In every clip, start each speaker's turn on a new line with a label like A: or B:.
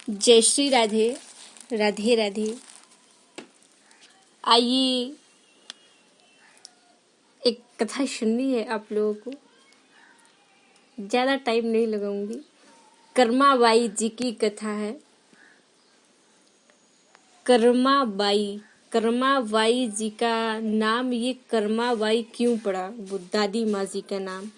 A: जय श्री राधे। राधे राधे। आइए एक कथा सुननी है आप लोगों को, ज्यादा टाइम नहीं लगाऊंगी। कर्माबाई जी की कथा है। कर्माबाई जी का नाम ये कर्माबाई क्यों पड़ा, वो दादी माँ जी का नाम।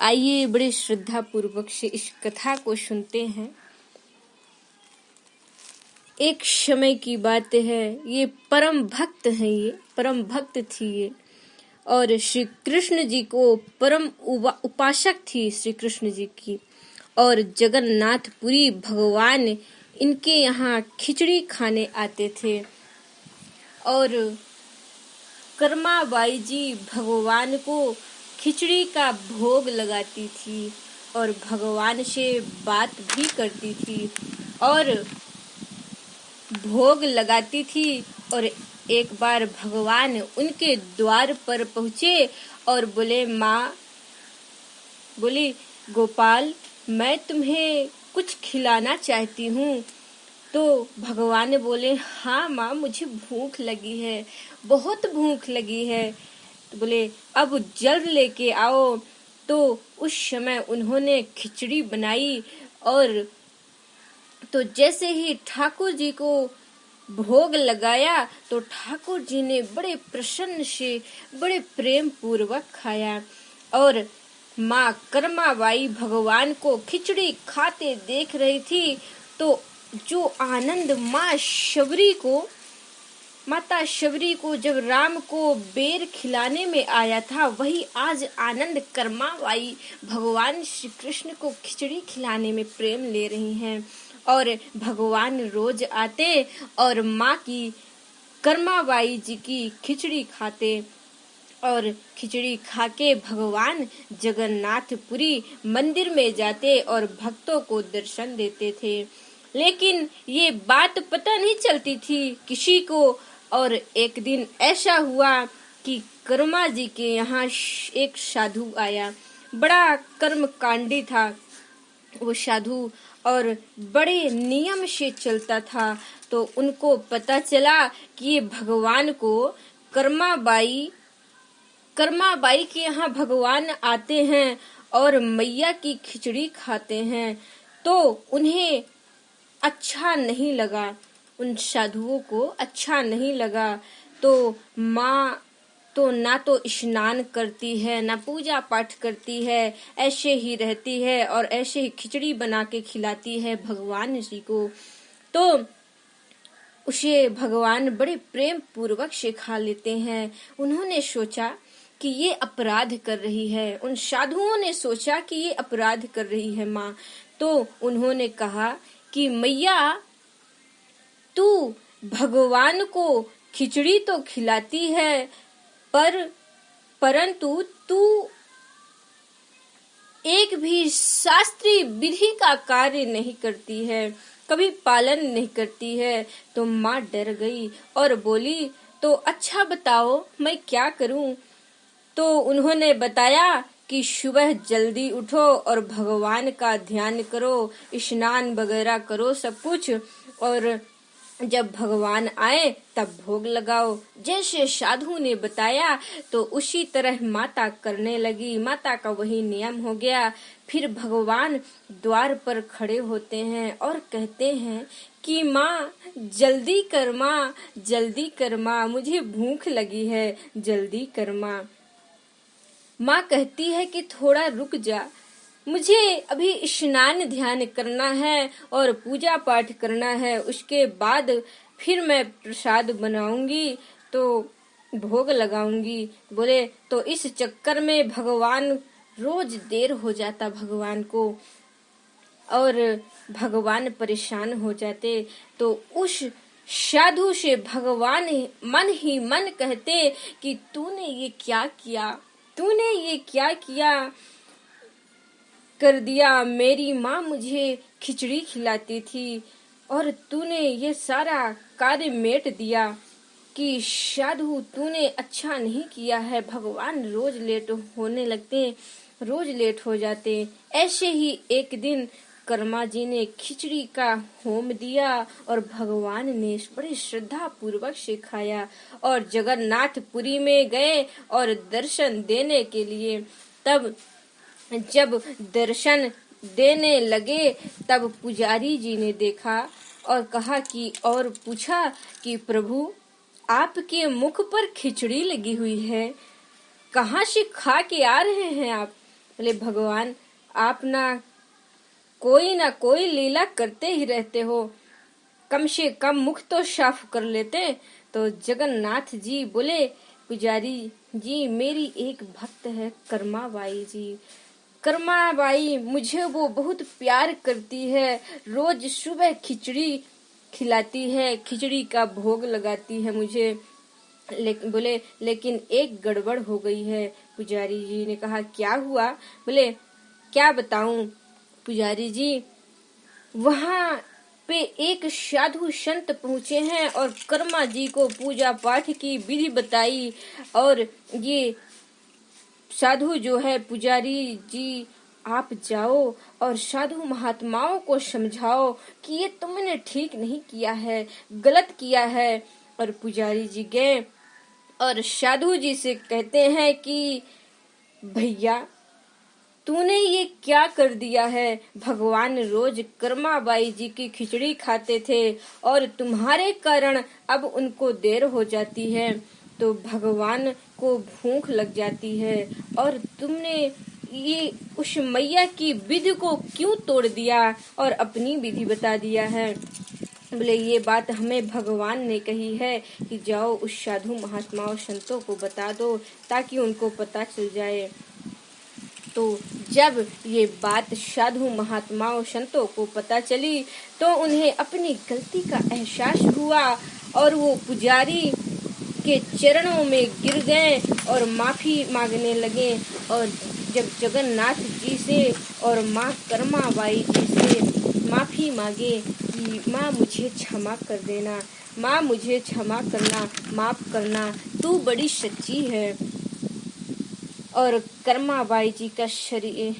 A: आइए बड़े श्रद्धा पूर्वक से इस कथा को सुनते हैं। एक समय की बात है, ये परम भक्त हैं, ये परम भक्त थी ये, और श्री कृष्ण जी को परम उपासक थी श्री कृष्ण जी की। और जगन्नाथपुरी भगवान इनके यहाँ खिचड़ी खाने आते थे और कर्माबाई जी भगवान को खिचड़ी का भोग लगाती थी और भगवान से बात भी करती थी और भोग लगाती थी। और एक बार भगवान उनके द्वार पर पहुँचे और बोले, माँ, बोली, गोपाल, मैं तुम्हें कुछ खिलाना चाहती हूँ। तो भगवान बोले, हाँ माँ, मुझे भूख लगी है, बहुत भूख लगी है। तो बोले, अब जल्द लेके आओ। तो उस समय उन्होंने खिचड़ी बनाई और तो जैसे ही ठाकुर जी को भोग लगाया तो ठाकुर जी ने बड़े प्रसन्न से बड़े प्रेम पूर्वक खाया। और माँ कर्माबाई भगवान को खिचड़ी खाते देख रही थी तो जो आनंद माता शबरी को जब राम को बेर खिलाने में आया था, वही आज आनंद कर्माबाई भगवान श्री कृष्ण को खिचड़ी खिलाने में प्रेम ले रही हैं। और भगवान रोज आते और माँ की कर्माबाई जी की खिचड़ी खाते और खिचड़ी खाके भगवान जगन्नाथपुरी मंदिर में जाते और भक्तों को दर्शन देते थे। लेकिन ये बात पता नहीं चलती थी किसी को। और एक दिन ऐसा हुआ कि कर्मा जी के यहाँ एक साधु आया, बड़ा कर्मकांडी था वो साधु और बड़े नियम से चलता था। तो उनको पता चला कि ये भगवान को कर्माबाई के यहाँ भगवान आते हैं और मैया की खिचड़ी खाते हैं। तो उन्हें अच्छा नहीं लगा, उन साधुओं को अच्छा नहीं लगा। तो माँ तो ना तो स्नान करती है, ना पूजा पाठ करती है, ऐसे ही रहती है और ऐसे ही खिचड़ी बना के खिलाती है भगवान जी को। तो उसे भगवान बड़े प्रेम पूर्वक से खा लेते हैं। उन्होंने सोचा कि ये अपराध कर रही है, उन साधुओं ने सोचा कि ये अपराध कर रही है माँ। तो उन्होंने कहा कि मैया, तू भगवान को खिचड़ी तो खिलाती है परंतु तू एक भी शास्त्रीय विधि का कार्य नहीं करती है, कभी पालन नहीं करती है। तो माँ डर गई और बोली, तो अच्छा बताओ मैं क्या करूं। तो उन्होंने बताया कि सुबह जल्दी उठो और भगवान का ध्यान करो, स्नान वगैरह करो सब कुछ, और जब भगवान आए तब भोग लगाओ। जैसे साधु ने बताया तो उसी तरह माता करने लगी। माता का वही नियम हो गया। फिर भगवान द्वार पर खड़े होते हैं और कहते हैं कि माँ, जल्दी कर माँ, जल्दी कर माँ, मुझे भूख लगी है, जल्दी कर माँ। माँ कहती है कि थोड़ा रुक जा, मुझे अभी स्नान ध्यान करना है और पूजा पाठ करना है, उसके बाद फिर मैं प्रसाद बनाऊंगी तो भोग लगाऊंगी। बोले, तो इस चक्कर में भगवान रोज देर हो जाता भगवान को और भगवान परेशान हो जाते। तो उस साधु से भगवान मन ही मन कहते कि तूने ये क्या किया, तूने ये क्या किया कर दिया। मेरी माँ मुझे खिचड़ी खिलाती थी और तूने ये सारा कार्य मेट दिया कि साधु तूने अच्छा नहीं किया है। भगवान रोज लेट होने लगते, रोज लेट हो जाते। ऐसे ही एक दिन कर्मा जी ने खिचड़ी का होम दिया और भगवान ने बड़ी श्रद्धा पूर्वक से खाया और जगन्नाथपुरी में गए और दर्शन देने के लिए। तब जब दर्शन देने लगे तब पुजारी जी ने देखा और कहा कि और पूछा कि प्रभु आपके मुख पर खिचड़ी लगी हुई है, कहाँ से खा के आ रहे हैं आप? बोले भगवान आप ना कोई लीला करते ही रहते हो, कम से कम मुख तो साफ कर लेते। तो जगन्नाथ जी बोले पुजारी जी मेरी एक भक्त है कर्माबाई जी, कर्माबाई मुझे वो बहुत प्यार करती है, रोज सुबह खिचड़ी खिलाती है, खिचड़ी का भोग लगाती है मुझे। बोले लेकिन एक गड़बड़ हो गई है। पुजारी जी ने कहा क्या हुआ? बोले क्या बताऊं पुजारी जी, वहाँ पे एक साधु संत पहुँचे हैं और कर्मा जी को पूजा पाठ की विधि बताई और ये साधु जो है पुजारी जी आप जाओ और साधु महात्माओं को समझाओ कि ये तुमने ठीक नहीं किया है, गलत किया है। और पुजारी जी गए और साधु जी से कहते हैं कि भैया तूने ये क्या कर दिया है? भगवान रोज कर्माबाई जी की खिचड़ी खाते थे और तुम्हारे कारण अब उनको देर हो जाती है तो भगवान को भूख लग जाती है और तुमने ये उस मैया की विधि को क्यों तोड़ दिया और अपनी विधि बता दिया है? बोले ये बात हमें भगवान ने कही है कि जाओ उस साधु महात्माओं संतों को बता दो ताकि उनको पता चल जाए। तो जब ये बात साधु महात्माओं संतों को पता चली तो उन्हें अपनी गलती का एहसास हुआ और वो पुजारी के चरणों में गिर गए और माफी मांगने लगे। और जब जगन्नाथ जी से और माँ कर्माबाई जी से माफी मांगे कि माँ मुझे क्षमा कर देना, माँ मुझे क्षमा करना, माफ करना, तू बड़ी सच्ची है और कर्माबाई जी का शरीर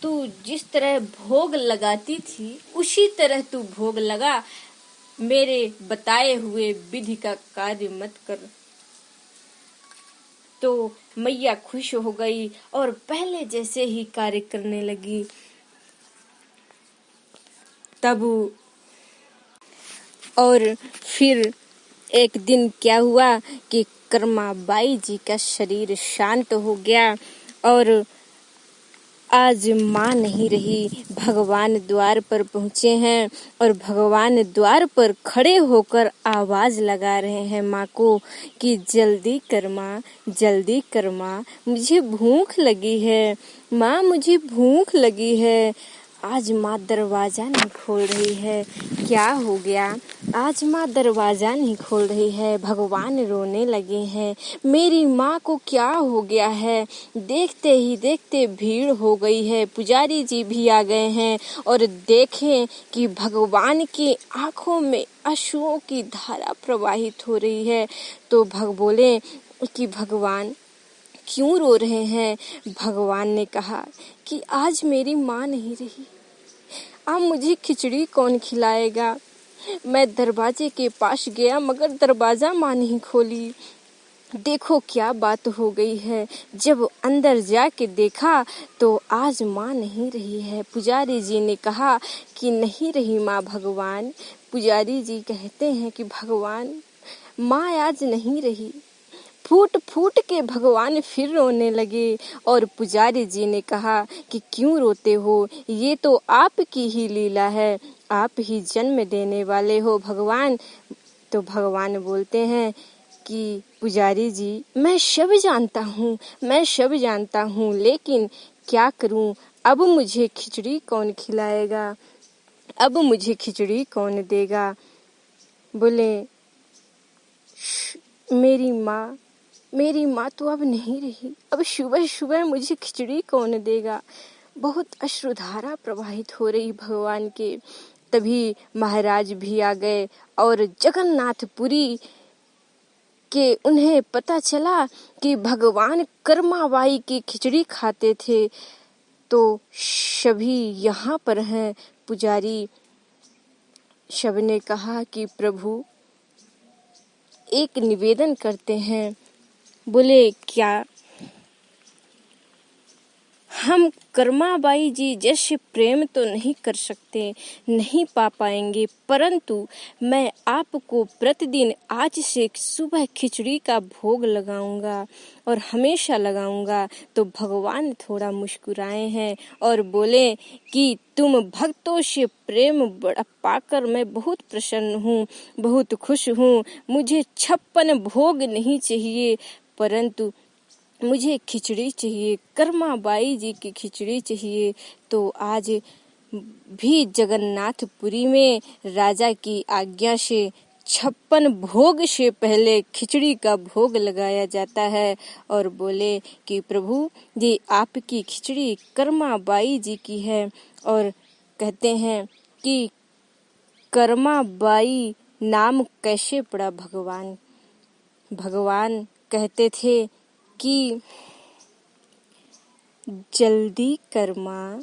A: तू जिस तरह भोग लगाती थी उसी तरह तू भोग लगा, मेरे बताए हुए विधि का कार्य मत कर। तो मैया खुश हो गई और पहले जैसे ही कार्य करने लगी। तब और फिर एक दिन क्या हुआ कि कर्माबाई जी का शरीर शांत हो गया और आज माँ नहीं रही। भगवान द्वार पर पहुँचे हैं और भगवान द्वार पर खड़े होकर आवाज लगा रहे हैं माँ को कि जल्दी कर माँ, जल्दी कर माँ, मुझे भूख लगी है, माँ मुझे भूख लगी है। आज माँ दरवाजा नहीं खोल रही है, क्या हो गया? आज माँ दरवाजा नहीं खोल रही है। भगवान रोने लगे हैं, मेरी माँ को क्या हो गया है? देखते ही देखते भीड़ हो गई है। पुजारी जी भी आ गए हैं और देखें कि भगवान की आंखों में आंसुओं की धारा प्रवाहित हो रही है। तो बोले कि भगवान क्यों रो रहे हैं? भगवान ने कहा कि आज मेरी माँ नहीं रही, अब मुझे खिचड़ी कौन खिलाएगा? मैं दरवाजे के पास गया मगर दरवाजा माँ नहीं खोली। देखो क्या बात हो गई है। जब अंदर जाके देखा तो आज माँ नहीं रही है। पुजारी जी ने कहा कि नहीं रही माँ भगवान। पुजारी जी कहते हैं कि भगवान माँ आज नहीं रही। फूट फूट के भगवान फिर रोने लगे और पुजारी जी ने कहा कि क्यों रोते हो? ये तो आपकी ही लीला है, आप ही जन्म देने वाले हो भगवान। तो भगवान बोलते हैं कि पुजारी जी मैं सब जानता हूँ, लेकिन क्या करूँ? अब मुझे खिचड़ी कौन खिलाएगा? अब मुझे खिचड़ी कौन देगा? बोले मेरी माँ तो अब नहीं रही, अब सुबह सुबह मुझे खिचड़ी कौन देगा? बहुत अश्रुधारा प्रवाहित हो रही भगवान के। तभी महाराज भी आ गए और जगन्नाथपुरी के उन्हें पता चला कि भगवान कर्माबाई की खिचड़ी खाते थे। तो सभी यहाँ पर हैं पुजारी। सबने कहा कि प्रभु एक निवेदन करते हैं। बोले क्या? हम कर्माबाई जी जैसे प्रेम तो नहीं कर सकते, नहीं पा पाएंगे, परंतु मैं आपको प्रतिदिन आज से सुबह खिचड़ी का भोग लगाऊंगा और हमेशा लगाऊंगा। तो भगवान थोड़ा मुस्कुराए हैं और बोले कि तुम भक्तों से प्रेम बड़ा पाकर मैं बहुत प्रसन्न हूँ, बहुत खुश हूँ। मुझे 56 भोग नहीं चाहिए, परंतु मुझे खिचड़ी चाहिए, कर्माबाई जी की खिचड़ी चाहिए। तो आज भी जगन्नाथपुरी में राजा की आज्ञा से 56 भोग से पहले खिचड़ी का भोग लगाया जाता है। और बोले कि प्रभु ये आपकी खिचड़ी कर्माबाई जी की है। और कहते हैं कि कर्माबाई नाम कैसे पड़ा भगवान? भगवान कहते थे कि जल्दी कर माँ,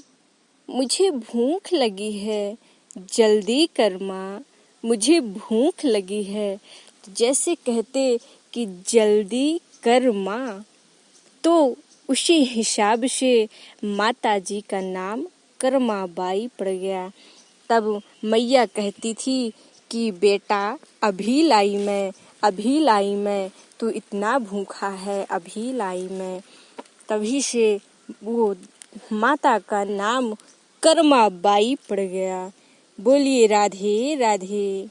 A: मुझे भूख लगी है, जल्दी कर माँ, मुझे भूख लगी है। तो जैसे कहते कि जल्दी कर माँ, तो उसी हिसाब से माता जी का नाम कर्माबाई पड़ गया। तब मैया कहती थी कि बेटा अभी लाई मैं, अभी लाई मैं, तू इतना भूखा है, अभी लाई मैं। तभी से वो माता का नाम कर्माबाई पड़ गया। बोलिए राधे राधे।